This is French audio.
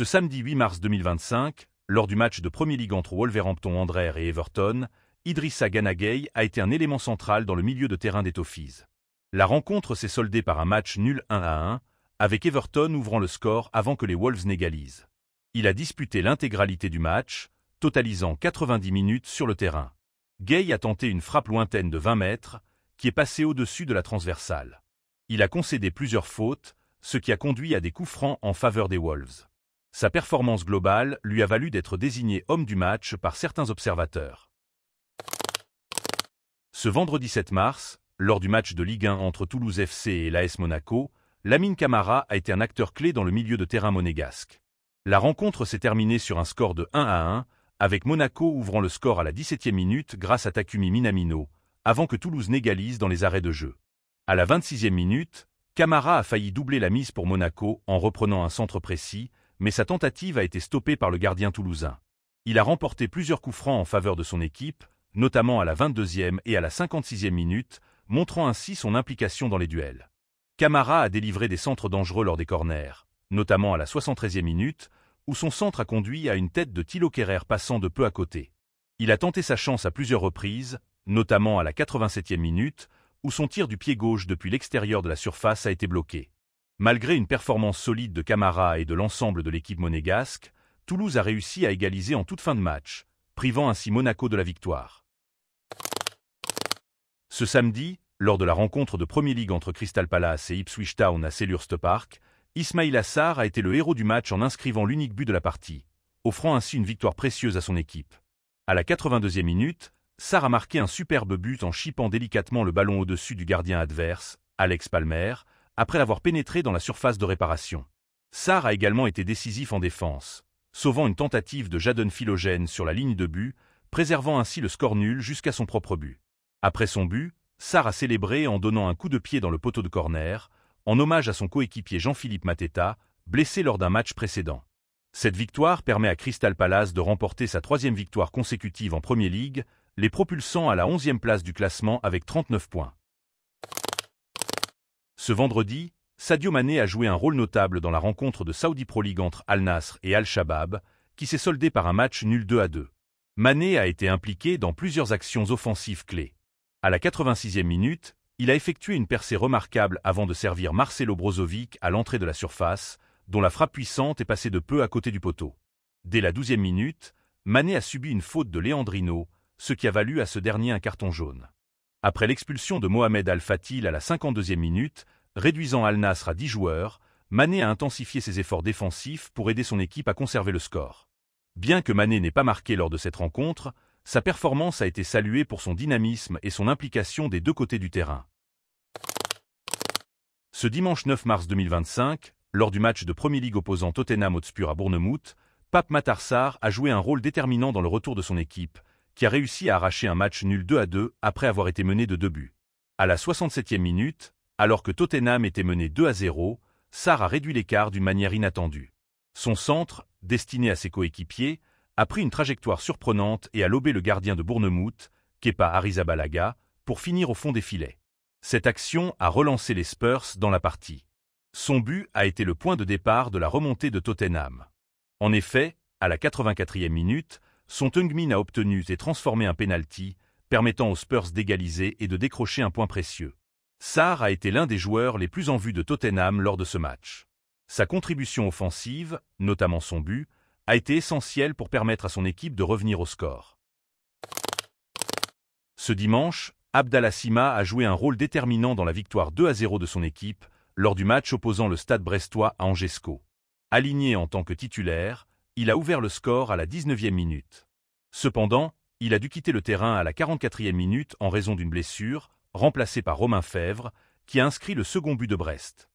Ce samedi 8 mars 2025, lors du match de Premier League entre Wolverhampton Wanderers et Everton, Idrissa Gana Gueye a été un élément central dans le milieu de terrain des Toffees. La rencontre s'est soldée par un match nul 1-1, avec Everton ouvrant le score avant que les Wolves n'égalisent. Il a disputé l'intégralité du match, totalisant 90 minutes sur le terrain. Gueye a tenté une frappe lointaine de 20 mètres, qui est passée au-dessus de la transversale. Il a concédé plusieurs fautes, ce qui a conduit à des coups francs en faveur des Wolves. Sa performance globale lui a valu d'être désigné homme du match par certains observateurs. Ce vendredi 7 mars, lors du match de Ligue 1 entre Toulouse FC et l'AS Monaco, Lamine Camara a été un acteur clé dans le milieu de terrain monégasque. La rencontre s'est terminée sur un score de 1-1, avec Monaco ouvrant le score à la 17e minute grâce à Takumi Minamino, avant que Toulouse n'égalise dans les arrêts de jeu. À la 26e minute, Camara a failli doubler la mise pour Monaco en reprenant un centre précis, mais sa tentative a été stoppée par le gardien toulousain. Il a remporté plusieurs coups francs en faveur de son équipe, notamment à la 22e et à la 56e minute, montrant ainsi son implication dans les duels. Camara a délivré des centres dangereux lors des corners, notamment à la 73e minute, où son centre a conduit à une tête de Thilo Kehrer passant de peu à côté. Il a tenté sa chance à plusieurs reprises, notamment à la 87e minute, où son tir du pied gauche depuis l'extérieur de la surface a été bloqué. Malgré une performance solide de Camara et de l'ensemble de l'équipe monégasque, Toulouse a réussi à égaliser en toute fin de match, privant ainsi Monaco de la victoire. Ce samedi, lors de la rencontre de Premier League entre Crystal Palace et Ipswich Town à Selhurst Park, Ismaïla Sarr a été le héros du match en inscrivant l'unique but de la partie, offrant ainsi une victoire précieuse à son équipe. À la 82e minute, Sarr a marqué un superbe but en chippant délicatement le ballon au-dessus du gardien adverse, Alex Palmer, après l'avoir pénétré dans la surface de réparation. Sarr a également été décisif en défense, sauvant une tentative de Jadon Philogène sur la ligne de but, préservant ainsi le score nul jusqu'à son propre but. Après son but, Sarr a célébré en donnant un coup de pied dans le poteau de corner, en hommage à son coéquipier Jean-Philippe Mateta, blessé lors d'un match précédent. Cette victoire permet à Crystal Palace de remporter sa 3e victoire consécutive en Premier League, les propulsant à la 11e place du classement avec 39 points. Ce vendredi, Sadio Mané a joué un rôle notable dans la rencontre de Saudi Pro League entre Al Nasr et Al Shabab, qui s'est soldée par un match nul 2-2. Mané a été impliqué dans plusieurs actions offensives clés. À la 86e minute, il a effectué une percée remarquable avant de servir Marcelo Brozovic à l'entrée de la surface, dont la frappe puissante est passée de peu à côté du poteau. Dès la 12e minute, Mané a subi une faute de Leandrino, ce qui a valu à ce dernier un carton jaune. Après l'expulsion de Mohamed Al-Fatil à la 52e minute, réduisant Al Nasr à 10 joueurs, Mané a intensifié ses efforts défensifs pour aider son équipe à conserver le score. Bien que Mané n'ait pas marqué lors de cette rencontre, sa performance a été saluée pour son dynamisme et son implication des deux côtés du terrain. Ce dimanche 9 mars 2025, lors du match de Premier League opposant Tottenham Hotspur à Bournemouth, Pape Matar Sarr a joué un rôle déterminant dans le retour de son équipe, qui a réussi à arracher un match nul 2-2 après avoir été mené de 2 buts. À la 67e minute, alors que Tottenham était mené 2-0, Sarr a réduit l'écart d'une manière inattendue. Son centre, destiné à ses coéquipiers, a pris une trajectoire surprenante et a lobé le gardien de Bournemouth, Kepa Arrizabalaga, pour finir au fond des filets. Cette action a relancé les Spurs dans la partie. Son but a été le point de départ de la remontée de Tottenham. En effet, à la 84e minute, Son Heung-min a obtenu et transformé un pénalty, permettant aux Spurs d'égaliser et de décrocher un point précieux. Sarr a été l'un des joueurs les plus en vue de Tottenham lors de ce match. Sa contribution offensive, notamment son but, a été essentielle pour permettre à son équipe de revenir au score. Ce dimanche, Abdallah Sima a joué un rôle déterminant dans la victoire 2-0 de son équipe, lors du match opposant le Stade brestois à Angesco. Aligné en tant que titulaire, il a ouvert le score à la 19e minute. Cependant, il a dû quitter le terrain à la 44e minute en raison d'une blessure, remplacé par Romain Fèvre, qui a inscrit le second but de Brest.